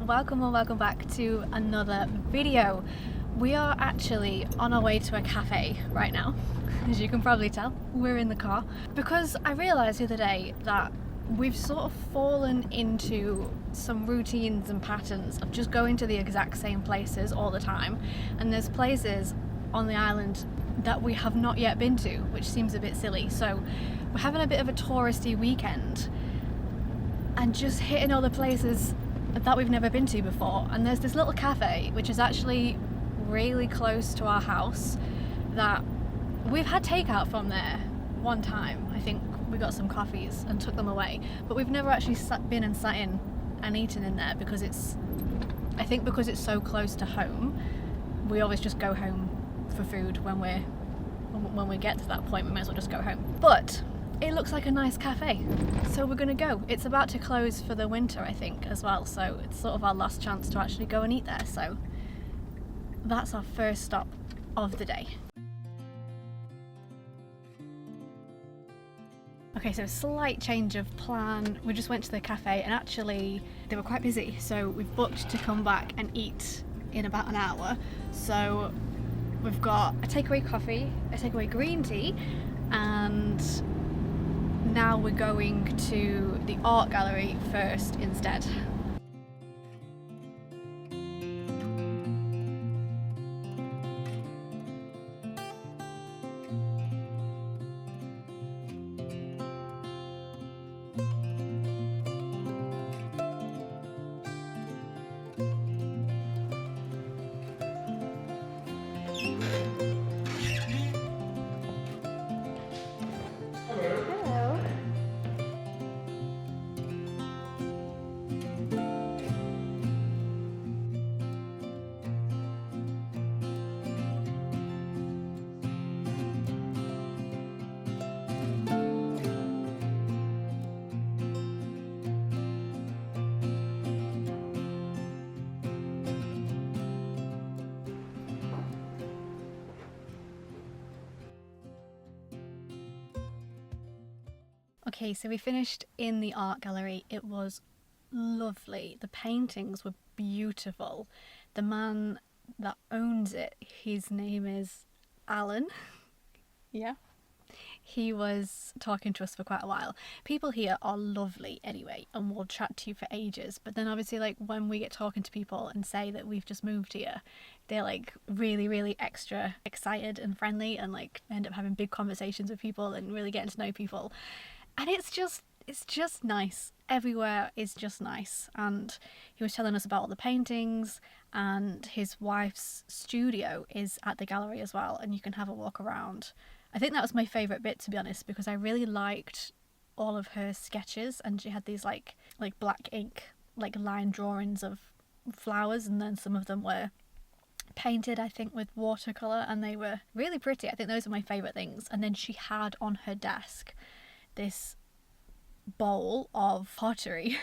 welcome or welcome back to another video. We are actually on our way to a cafe right now. As you can probably tell, we're in the car because I realised the other day that we've sort of fallen into some routines and patterns of just going to the exact same places all the time, and there's places on the island that we have not yet been to, which seems a bit silly. So we're having a bit of a touristy weekend and just hitting all the places that we've never been to before. And there's this little cafe which is actually really close to our house that we've had takeout from there one time. I think we got some coffees and took them away, but we've never actually been and sat in and eaten in there because I think because it's so close to home, we always just go home for food when we get to that point. We might as well just go home. But it looks like a nice cafe, so we're gonna go. It's about to close for the winter, I think, as well, so it's sort of our last chance to actually go and eat there. So that's our first stop of the day. Okay, so slight change of plan. We just went to the cafe and actually they were quite busy, so we've booked to come back and eat in about an hour. So we've got a takeaway coffee, a takeaway green tea, and now we're going to the art gallery first instead. Okay, so we finished in the art gallery. It was lovely. The paintings were beautiful. The man that owns it, his name is Alan. Yeah. He was talking to us for quite a while. People here are lovely anyway and will chat to you for ages, but then obviously like when we get talking to people and say that we've just moved here, they're like really extra excited and friendly and like end up having big conversations with people and really getting to know people. And it's just nice. Everywhere is just nice. And he was telling us about all the paintings, and his wife's studio is at the gallery as well, and you can have a walk around. I think that was my favourite bit, to be honest, because I really liked all of her sketches, and she had these like black ink, like line drawings of flowers, and then some of them were painted, I think, with watercolour, and they were really pretty. I think those are my favourite things. And then she had on her desk this bowl of pottery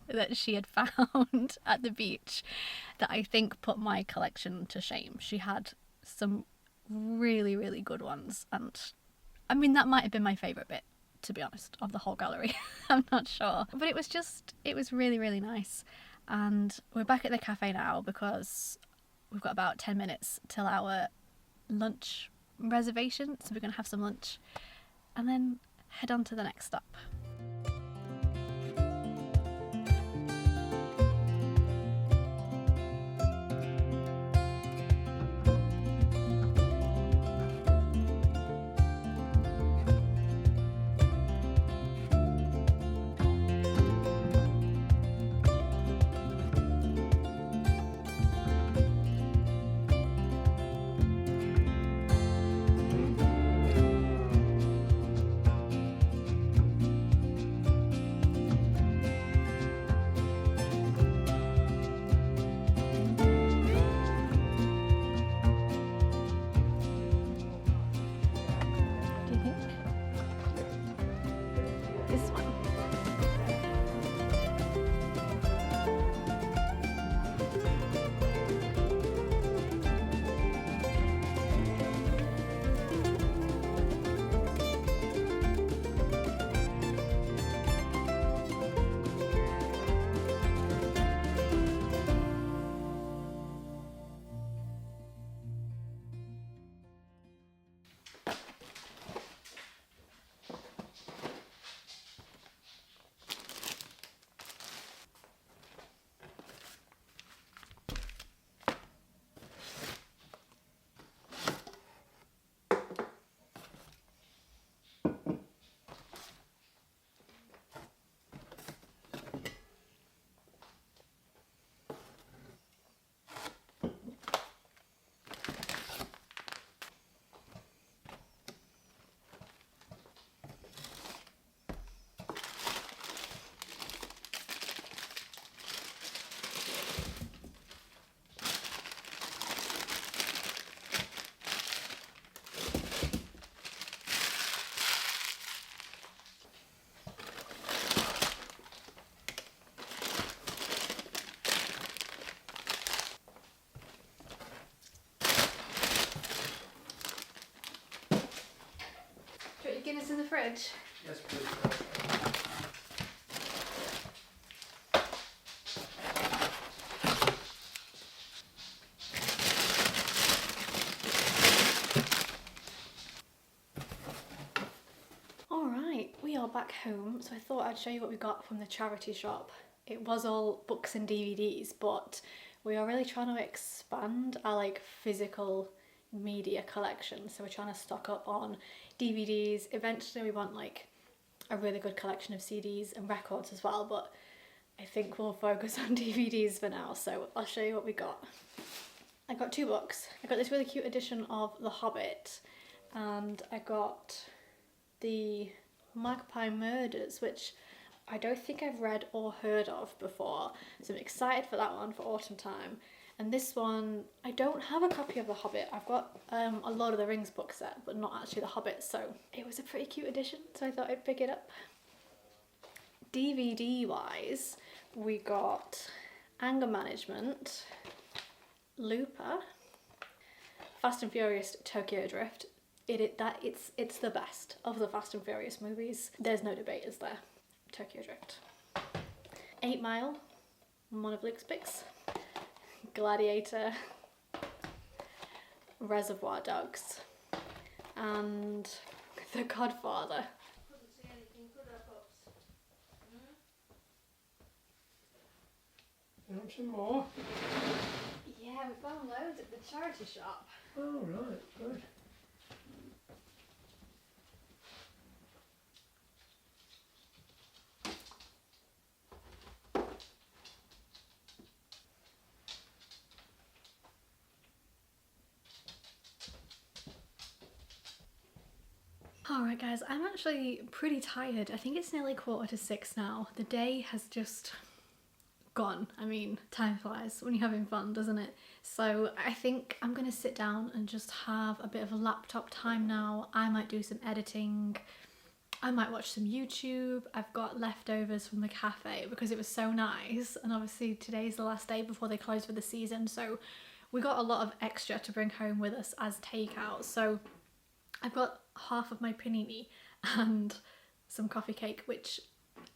that she had found at the beach that I think put my collection to shame. She had some really good ones, and I mean that might have been my favourite bit, to be honest, of the whole gallery. I'm not sure, but it was really nice. And we're back at the cafe now because we've got about 10 minutes till our lunch reservation, so we're gonna have some lunch and then head on to the next stop. Guinness in the fridge? Yes, please. Alright, we are back home, so I thought I'd show you what we got from the charity shop. It was all books and DVDs, but we are really trying to expand our like physical media collection. So we're trying to stock up on DVDs. Eventually we want like a really good collection of CDs and records as well, but I think we'll focus on DVDs for now. So I'll show you what we got. I got 2 books. I got this really cute edition of The Hobbit, and I got the Magpie Murders, which I don't think I've read or heard of before, so I'm excited for that one for autumn time. And this one, I don't have a copy of The Hobbit. I've got a Lord of the Rings book set, but not actually The Hobbit, so it was a pretty cute edition, so I thought I'd pick it up. DVD wise, we got Anger Management, Looper, Fast and Furious Tokyo Drift. It's the best of the Fast and Furious movies. There's no debate, is there? Tokyo Drift. 8 Mile, one of Luke's picks. Gladiator, Reservoir Dogs, and The Godfather. Couldn't see anything, could I, Pops? You want some more? Yeah, we found loads at the charity shop. Oh, right, good. Alright guys, I'm actually pretty tired. I think it's nearly 5:45 now. The day has just gone. I mean, time flies when you're having fun, doesn't it? So I think I'm gonna sit down and just have a bit of a laptop time now. I might do some editing. I might watch some YouTube. I've got leftovers from the cafe because it was so nice, and obviously today's the last day before they close for the season, so we got a lot of extra to bring home with us as takeout. So I've got half of my panini and some coffee cake, which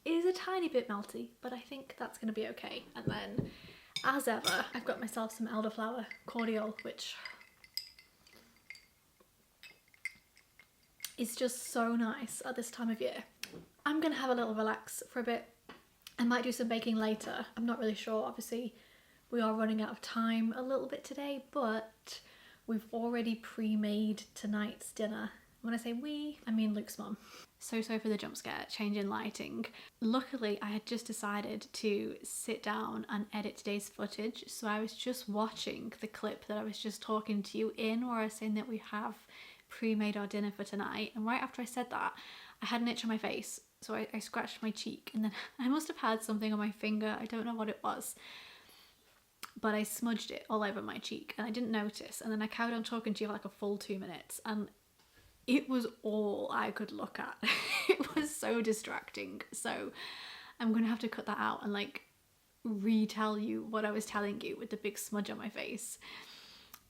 is a tiny bit melty, but I think that's going to be okay. And then, as ever, I've got myself some elderflower cordial, which is just so nice at this time of year. I'm going to have a little relax for a bit. I might do some baking later. I'm not really sure. Obviously, we are running out of time a little bit today, but we've already pre-made tonight's dinner. When I say we, I mean Luke's mum. So sorry for the jump scare, change in lighting. Luckily, I had just decided to sit down and edit today's footage, so I was just watching the clip that I was just talking to you in, where I was saying that we have pre-made our dinner for tonight, and right after I said that, I had an itch on my face, so I scratched my cheek, and then I must have had something on my finger, I don't know what it was, but I smudged it all over my cheek, and I didn't notice, and then I carried on talking to you for like a full 2 minutes, and it was all I could look at. It was so distracting. So I'm gonna have to cut that out and like retell you what I was telling you with the big smudge on my face.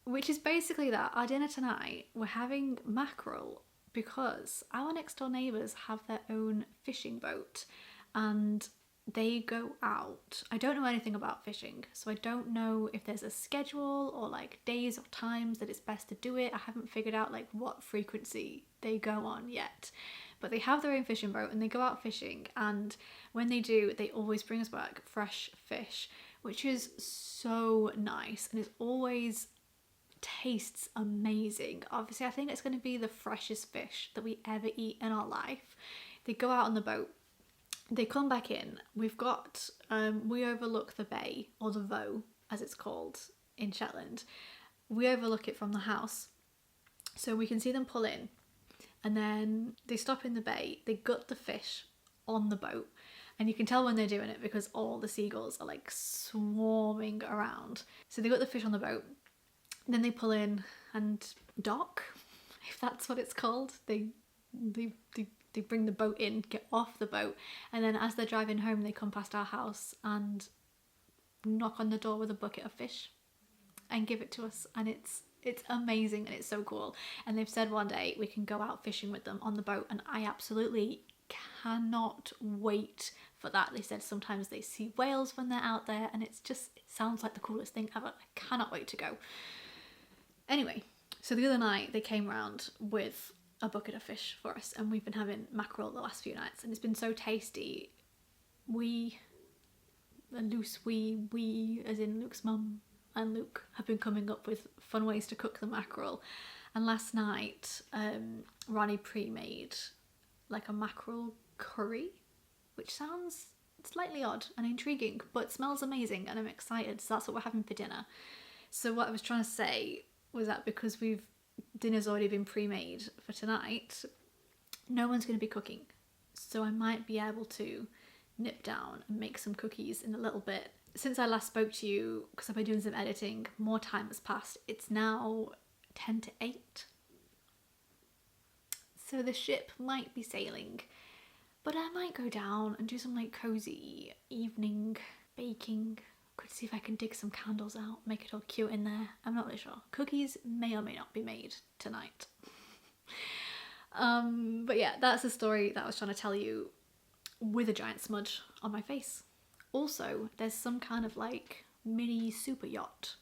Which is basically that our dinner tonight, we're having mackerel because our next door neighbours have their own fishing boat and they go out. I don't know anything about fishing, so I don't know if there's a schedule or like days or times that it's best to do it. I haven't figured out like what frequency they go on yet, but they have their own fishing boat and they go out fishing, and when they do, they always bring us back fresh fish, which is so nice, and it always tastes amazing. Obviously, I think it's going to be the freshest fish that we ever eat in our life. They go out on the boat, they come back in. We've got, we overlook the bay, or the Voe as it's called in Shetland. We overlook it from the house, so we can see them pull in, and then they stop in the bay, they gut the fish on the boat, and you can tell when they're doing it because all the seagulls are like swarming around. So they got the fish on the boat, then they pull in and dock, if that's what it's called. They bring the boat in, get off the boat, and then as they're driving home, they come past our house and knock on the door with a bucket of fish and give it to us, and it's It's amazing and it's so cool. And they've said one day we can go out fishing with them on the boat, and I absolutely cannot wait for that. They said sometimes they see whales when they're out there, and it sounds like the coolest thing ever. I cannot wait to go. Anyway, so the other night they came round with a bucket of fish for us, and we've been having mackerel the last few nights, and it's been so tasty. We as in Luke's mum and Luke have been coming up with fun ways to cook the mackerel. And last night, Ronnie pre-made like a mackerel curry, which sounds slightly odd and intriguing, but smells amazing, and I'm excited. So that's what we're having for dinner. So what I was trying to say was that because dinner's already been pre-made for tonight, no one's going to be cooking. So I might be able to nip down and make some cookies in a little bit. Since I last spoke to you, because I've been doing some editing, more time has passed. It's now 10 to 8. So the ship might be sailing, but I might go down and do some like cozy evening baking. Could see if I can dig some candles out, make it all cute in there. I'm not really sure. Cookies may or may not be made tonight. But yeah, that's the story that I was trying to tell you with a giant smudge on my face. Also, there's some kind of like mini super yacht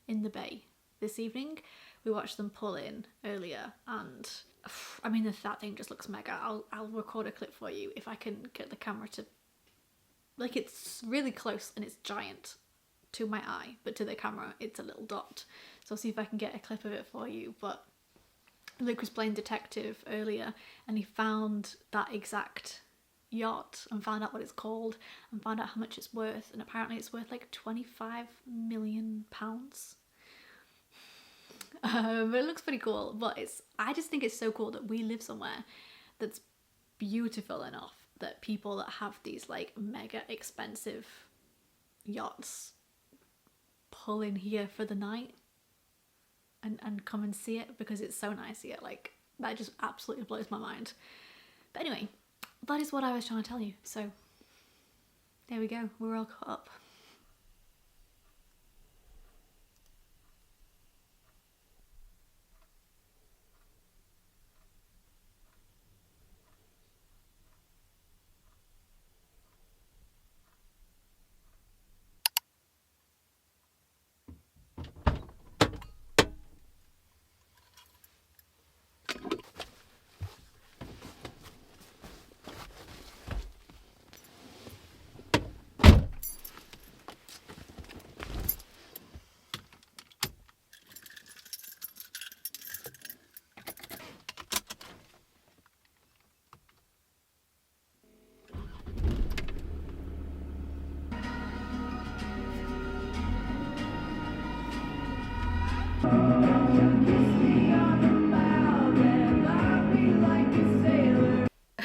in the bay this evening. We watched them pull in earlier, and I mean that thing just looks mega. I'll record a clip for you if I can get the camera to, like, it's really close and it's giant to my eye, but to the camera it's a little dot. So I'll see if I can get a clip of it for you. But Luke was playing detective earlier, and he found that exact yacht and found out what it's called and found out how much it's worth, and apparently it's worth like £25 million. But it looks pretty cool. But I just think it's so cool that we live somewhere that's beautiful enough that people that have these like mega expensive yachts pull in here for the night and come and see it, because it's so nice here. Like, that just absolutely blows my mind. But anyway, that is what I was trying to tell you. So there we go, we're all caught up.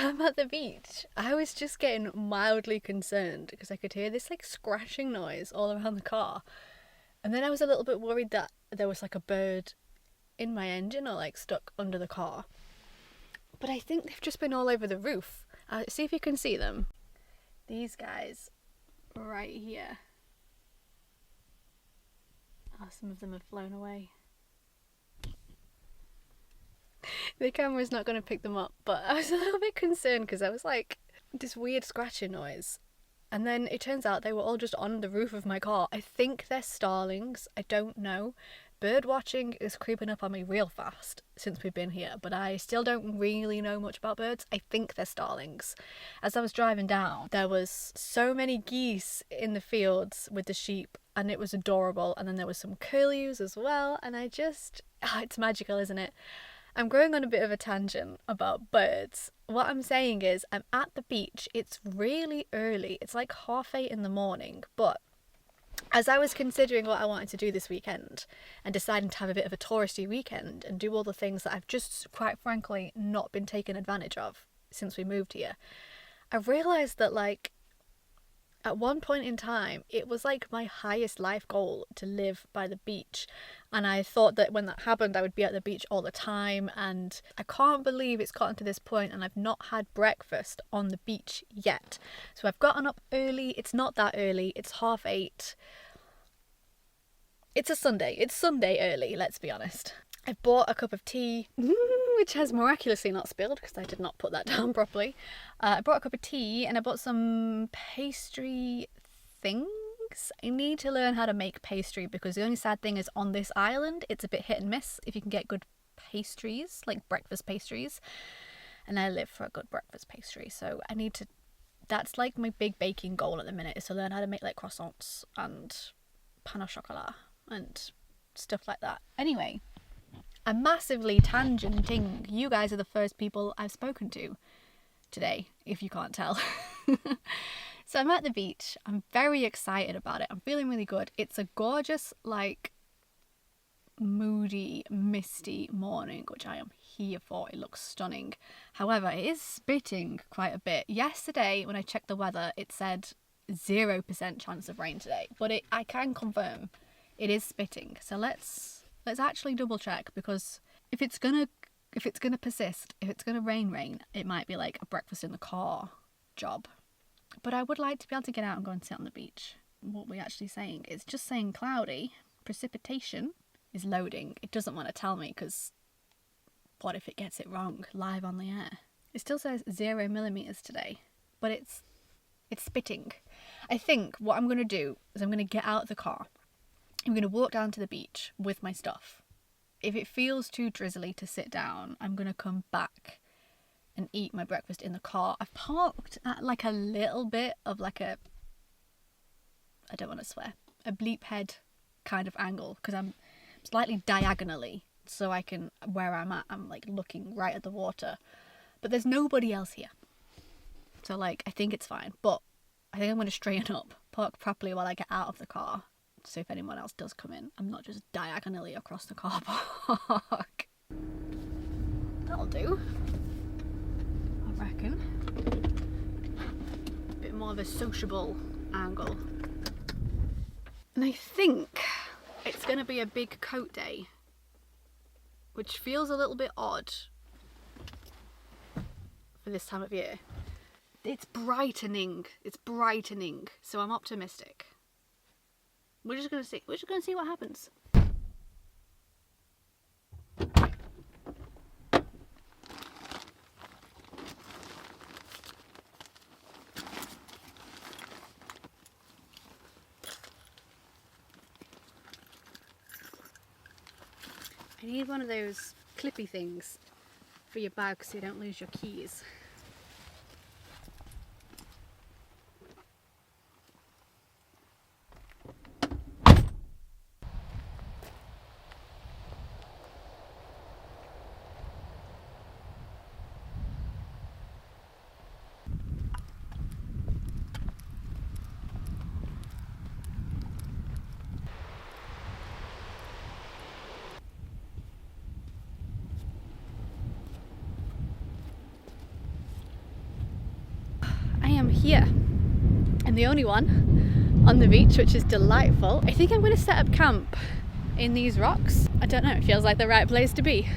I'm at the beach. I was just getting mildly concerned because I could hear this like scratching noise all around the car, and then I was a little bit worried that there was like a bird in my engine or like stuck under the car. But I think they've just been all over the roof. See if you can see them. These guys right here. Oh, some of them have flown away. The camera's not going to pick them up, but I was a little bit concerned because I was like, this weird scratching noise. And then it turns out they were all just on the roof of my car. I think they're starlings. I don't know. Bird watching is creeping up on me real fast since we've been here, but I still don't really know much about birds. I think they're starlings. As I was driving down, there was so many geese in the fields with the sheep, and it was adorable. And then there was some curlews as well, and it's magical, isn't it? I'm going on a bit of a tangent about birds. What I'm saying is I'm at the beach. It's really early. It's like 8:30 in the morning. But as I was considering what I wanted to do this weekend and deciding to have a bit of a touristy weekend and do all the things that I've just, quite frankly, not been taken advantage of since we moved here, I realised that, like, at one point in time, it was like my highest life goal to live by the beach. And I thought that when that happened, I would be at the beach all the time. And I can't believe it's gotten to this point and I've not had breakfast on the beach yet. So I've gotten up early. It's not that early. It's 8:30. It's a Sunday. It's Sunday early, let's be honest. I've bought a cup of tea, which has miraculously not spilled because I did not put that down properly. I bought a cup of tea and I bought some pastry things. I need to learn how to make pastry because the only sad thing is on this island, it's a bit hit and miss if you can get good pastries, like breakfast pastries. And I live for a good breakfast pastry, so I need to... That's like my big baking goal at the minute, is to learn how to make like croissants and pain au chocolat and stuff like that. Anyway, I'm massively tangenting. You guys are the first people I've spoken to today, if you can't tell. So I'm at the beach. I'm very excited about it. I'm feeling really good. It's a gorgeous, like, moody, misty morning, which I am here for. It looks stunning. However, it is spitting quite a bit. Yesterday, when I checked the weather, it said 0% chance of rain today. But I can confirm it is spitting. So let's actually double check, because if it's gonna persist, if it's gonna rain, it might be like a breakfast in the car job. But I would like to be able to get out and go and sit on the beach. What we're actually saying, it's just saying cloudy. Precipitation is loading. It doesn't want to tell me, because what if it gets it wrong live on the air? It still says 0mm today, but it's spitting. I think what I'm going to do is I'm going to get out of the car. I'm going to walk down to the beach with my stuff. If it feels too drizzly to sit down, I'm going to come back and eat my breakfast in the car. I've parked at like a little bit of like I don't want to swear, a bleep head kind of angle, because I'm slightly diagonally, so I can, where I'm at, I'm like looking right at the water, but there's nobody else here, so like I think it's fine. But I think I'm going to straighten up, park properly while I get out of the car, so if anyone else does come in, I'm not just diagonally across the car park. That'll do, I reckon. A bit more of a sociable angle. And I think it's going to be a big coat day, which feels a little bit odd for this time of year. It's brightening, so I'm optimistic. We're just going to see what happens. I need one of those clippy things for your bag so you don't lose your keys. I am here. I'm the only one on the beach, which is delightful. I think I'm going to set up camp in these rocks. I don't know, it feels like the right place to be.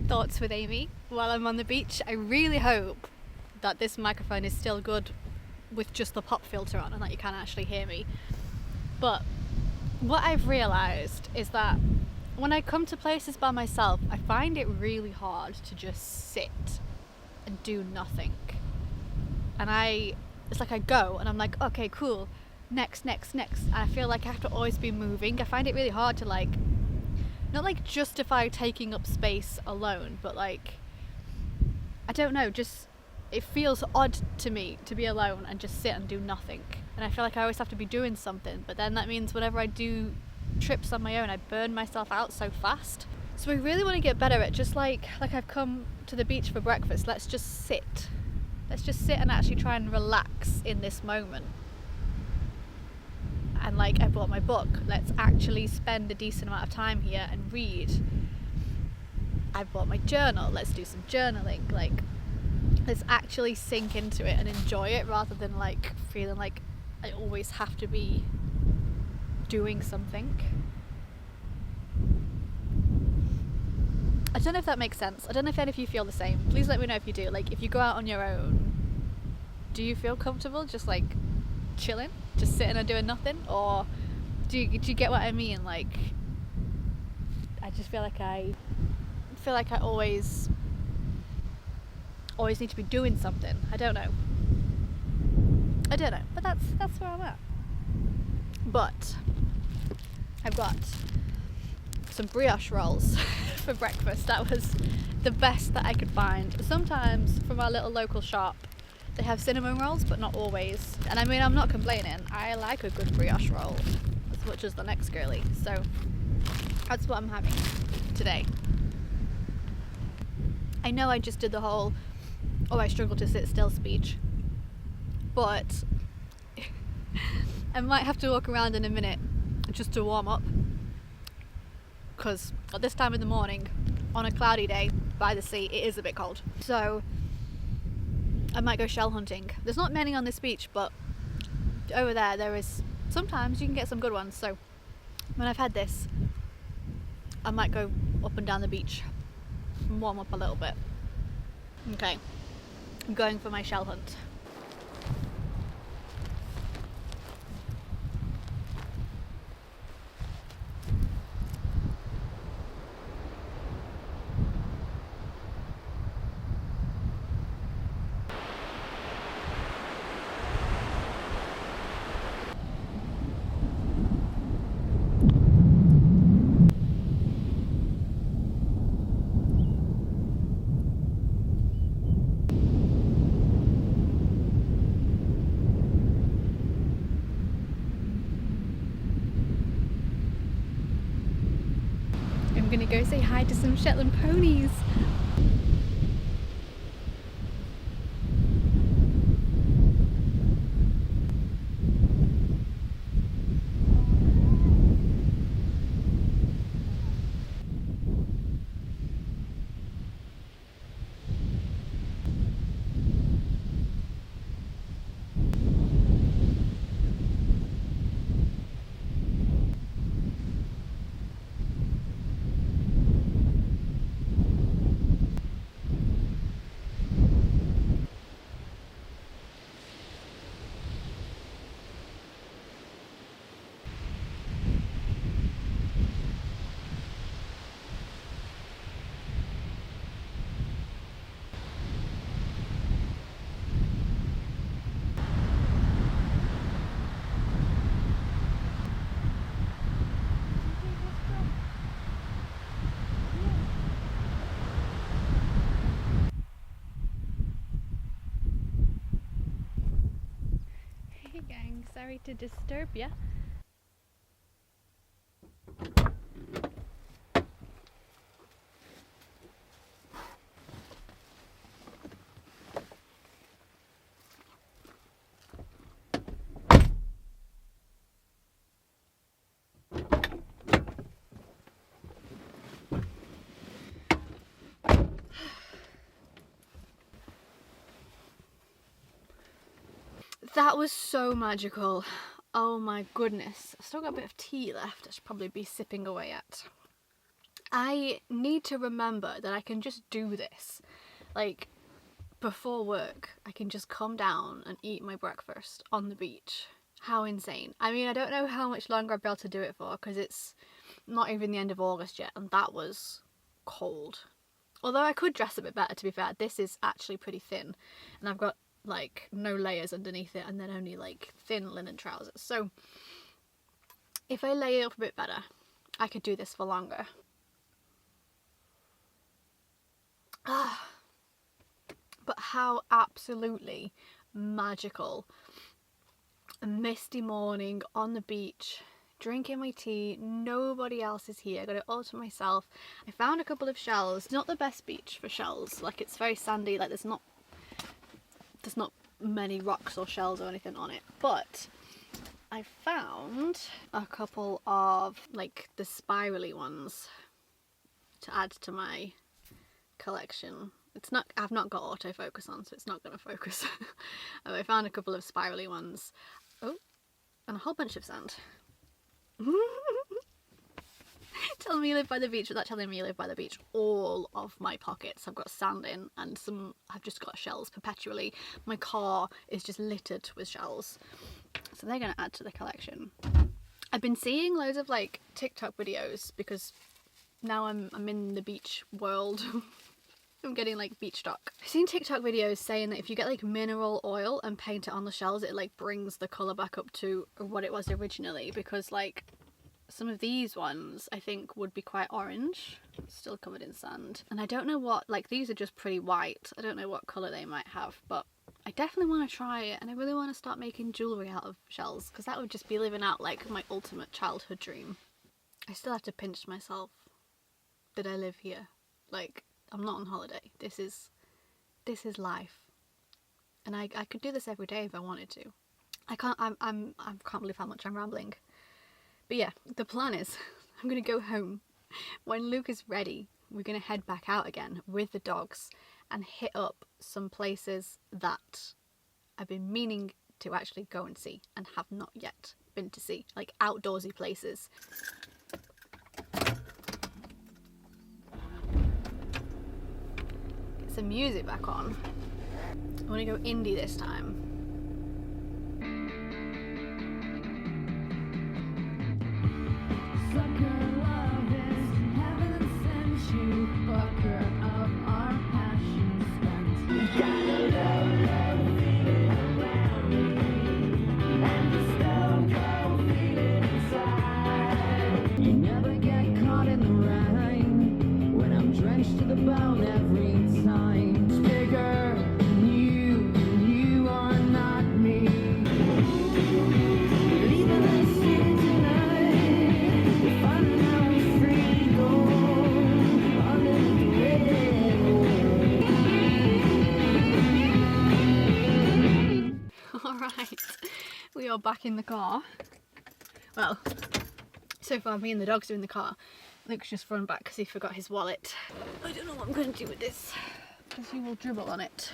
Thoughts with Amy while I'm on the beach. I really hope that this microphone is still good with just the pop filter on and that you can actually hear me. But what I've realised is that when I come to places by myself, I find it really hard to just sit and do nothing. And it's like I go and I'm like, okay, cool, next. And I feel like I have to always be moving. I find it really hard to like not like justify taking up space alone, but like, I don't know, just it feels odd to me to be alone and just sit and do nothing. And I feel like I always have to be doing something, but then that means whenever I do trips on my own, I burn myself out so fast. So I really want to get better at just like I've come to the beach for breakfast, let's just sit. Let's just sit and actually try and relax in this moment. And like, I bought my book, let's actually spend a decent amount of time here and read. I bought my journal, let's do some journaling. Like, let's actually sink into it and enjoy it, rather than like feeling like I always have to be doing something. I don't know if that makes sense. I don't know if any of you feel the same. Please let me know if you do. Like, if you go out on your own, do you feel comfortable just like chilling, just sitting and doing nothing? Or do you get what I mean? Like, I just feel like I always need to be doing something. I don't know, but that's where I'm at. But I've got some brioche rolls for breakfast. That was the best that I could find. Sometimes from our little local shop they have cinnamon rolls, but not always. And I mean, I'm not complaining, I like a good brioche roll as much as the next girly. So that's what I'm having today. I know I just did the whole I struggle to sit still speech, but I might have to walk around in a minute just to warm up, because at this time in the morning on a cloudy day by the sea it is a bit cold. So I might go shell hunting. There's not many on this beach, but over there is. Sometimes you can get some good ones. So when I've had this, I might go up and down the beach and warm up a little bit. Okay, I'm going for my shell hunt. I'm gonna go say hi to some Shetland ponies. Hey gang, sorry to disturb ya. That was so magical. Oh my goodness. I've still got a bit of tea left I should probably be sipping away at. I need to remember that I can just do this. Like, before work, I can just come down and eat my breakfast on the beach. How insane. I mean, I don't know how much longer I'll be able to do it for, because it's not even the end of August yet, and that was cold. Although I could dress a bit better, to be fair. This is actually pretty thin, and I've got like no layers underneath it, and then only like thin linen trousers. So if I lay it up a bit better, I could do this for longer. But how absolutely magical. A misty morning on the beach, drinking my tea, nobody else is here, I got it all to myself. I found a couple of shells. It's not the best beach for shells, like it's very sandy, like there's not many rocks or shells or anything on it, but I found a couple of like the spirally ones to add to my collection. It's not, I've not got autofocus on, so it's not going to focus. I found a couple of spirally ones. Oh, and a whole bunch of sand. Telling me you live by the beach without telling me you live by the beach. All of my pockets I've got sand in, and some I've just got shells perpetually. My car is just littered with shells. So they're going to add to the collection. I've been seeing loads of like TikTok videos because now I'm in the beach world. I'm getting like beach stock. I've seen TikTok videos saying that if you get like mineral oil and paint it on the shells, it like brings the colour back up to what it was originally, because like some of these ones I think would be quite orange, still covered in sand. And I don't know what, like these are just pretty white. I don't know what colour they might have, but I definitely want to try it, and I really want to start making jewellery out of shells, because that would just be living out like my ultimate childhood dream. I still have to pinch myself that I live here. Like, I'm not on holiday. This is life, and I could do this every day if I wanted to. I can't believe how much I'm rambling. But yeah, the plan is I'm gonna go home. When Luke is ready, we're gonna head back out again with the dogs and hit up some places that I've been meaning to actually go and see and have not yet been to see, like outdoorsy places. Get some music back on. I want to go indie this time. We are back in the car. Well, so far me and the dogs are in the car. Luke's just run back because he forgot his wallet. I don't know what I'm going to do with this, because he will dribble on it.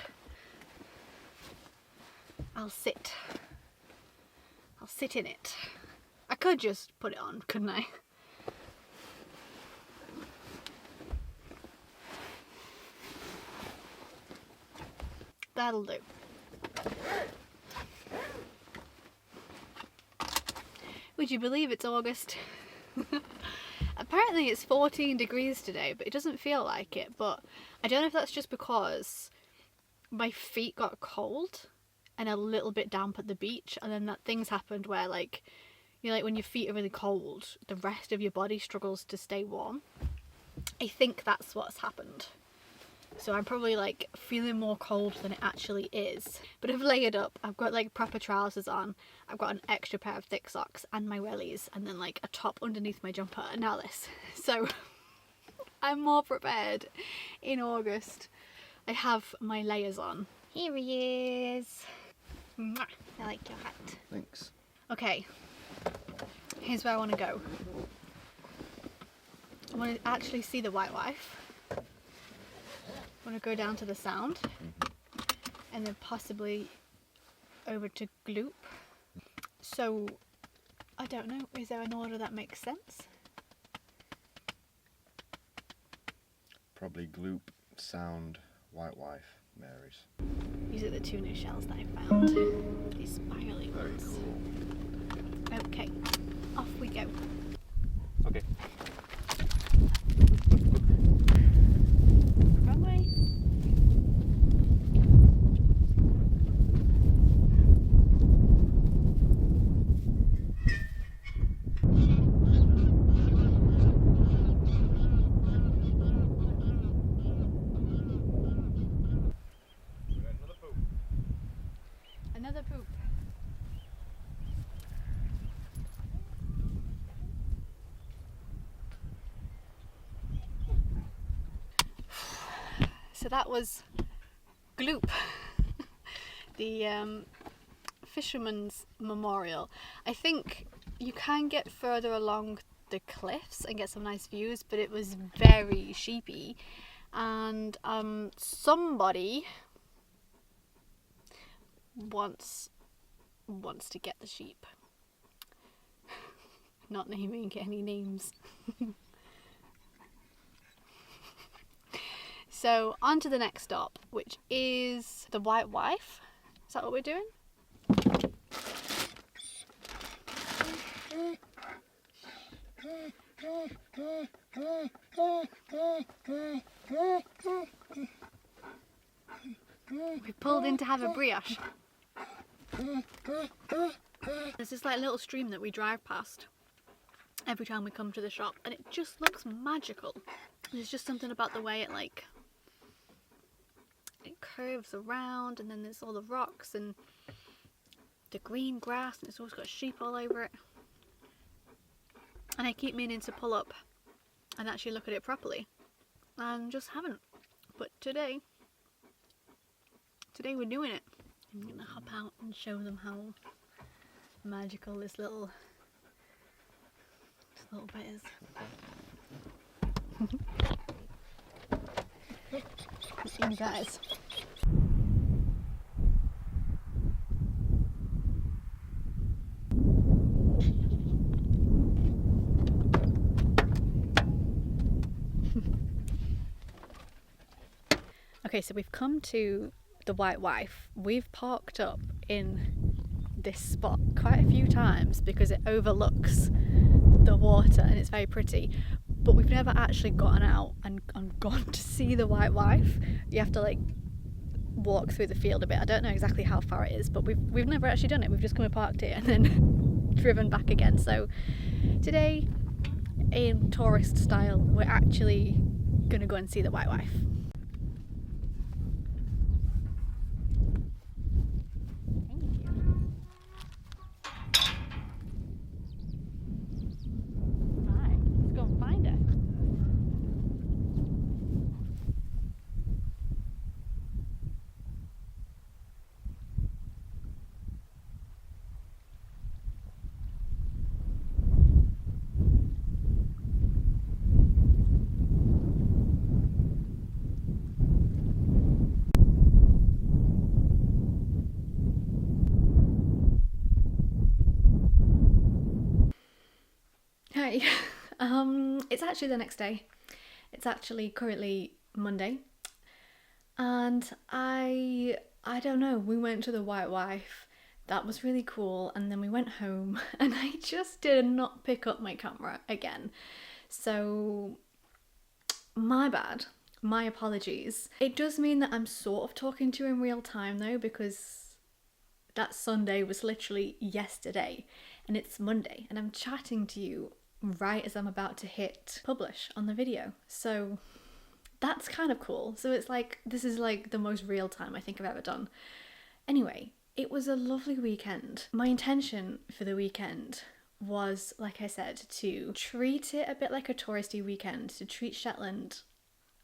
I'll sit in it. I could just put it on, couldn't I? That'll do. Would you believe it's August? Apparently it's 14 degrees today, but it doesn't feel like it. But I don't know if that's just because my feet got cold and a little bit damp at the beach, and then that things happened where, like, you know, like when your feet are really cold, the rest of your body struggles to stay warm. I think that's what's happened. So I'm probably like feeling more cold than it actually is. But I've layered up. I've got like proper trousers on. I've got an extra pair of thick socks and my wellies, and then like a top underneath my jumper, and now this. So I'm more prepared in August. I have my layers on. Here he is. Mwah. I like your hat. Thanks. Okay, here's where I want to go. I want to actually see the White Wife. I want to go down to the Sound, and then possibly over to Gloop. So, I don't know, is there an order that makes sense? Probably Gloop, Sound, White Wife, Mary's. These are the two new shells that I found. These spirally Very ones. cool. Okay, off we go. Okay. Wrong way. poop. So that was Gloop, the fisherman's memorial. I think you can get further along the cliffs and get some nice views, but it was very sheepy, and somebody wants to get the sheep. Not naming any names. So on to the next stop, which is the White Wife. Is that what we're doing? We pulled in to have a brioche. There's this like little stream that we drive past every time we come to the shop, and it just looks magical. There's just something about the way it curves around, and then there's all the rocks and the green grass, and it's always got sheep all over it. And I keep meaning to pull up and actually look at it properly, and just haven't. But today we're doing it. I'm gonna hop out and show them how magical this little bit is. See you guys. Okay, so we've come to the White Wife. We've parked up in this spot quite a few times because it overlooks the water and it's very pretty, but we've never actually gotten out and gone to see the White Wife. You have to like walk through the field a bit. I don't know exactly how far it is, but we've never actually done it. We've just come and parked here and then driven back again. So today, in tourist style, we're actually gonna go and see the White Wife. Hey, it's actually the next day. It's actually currently Monday, and I don't know, we went to the White Wife. That was really cool, and then we went home and I just did not pick up my camera again. So my bad, my apologies. It does mean that I'm sort of talking to you in real time though, because that Sunday was literally yesterday and it's Monday and I'm chatting to you right as I'm about to hit publish on the video. So that's kind of cool. So it's like, this is like the most real time I think I've ever done. Anyway, it was a lovely weekend. My intention for the weekend was, like I said, to treat it a bit like a touristy weekend, to treat Shetland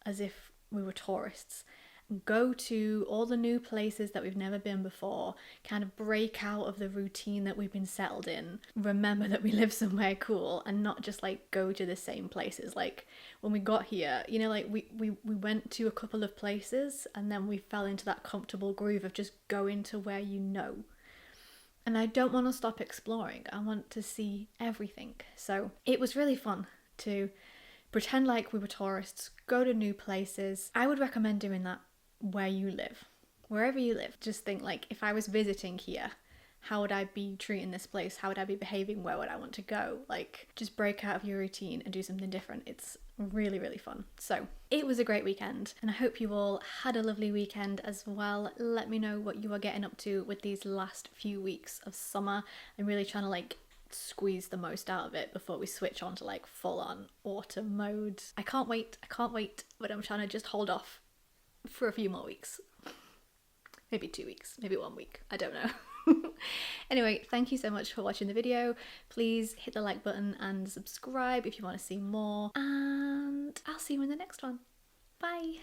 as if we were tourists. Go to all the new places that we've never been before, kind of break out of the routine that we've been settled in, remember that we live somewhere cool, and not just like go to the same places. Like when we got here, you know, like we went to a couple of places and then we fell into that comfortable groove of just going to where you know. And I don't want to stop exploring. I want to see everything. So it was really fun to pretend like we were tourists, go to new places. I would recommend doing that where you live, wherever you live. Just think, like, if I was visiting here, how would I be treating this place? How would I be behaving? Where would I want to go? Like, just break out of your routine and do something different. It's really, really fun. So it was a great weekend, and I hope you all had a lovely weekend as well. Let me know what you are getting up to with these last few weeks of summer. I'm really trying to like squeeze the most out of it before we switch on to like full on autumn mode. I can't wait, but I'm trying to just hold off for a few more weeks. Maybe 2 weeks, maybe 1 week, I don't know. Anyway, thank you so much for watching the video. Please hit the like button and subscribe if you want to see more, and I'll see you in the next one. Bye.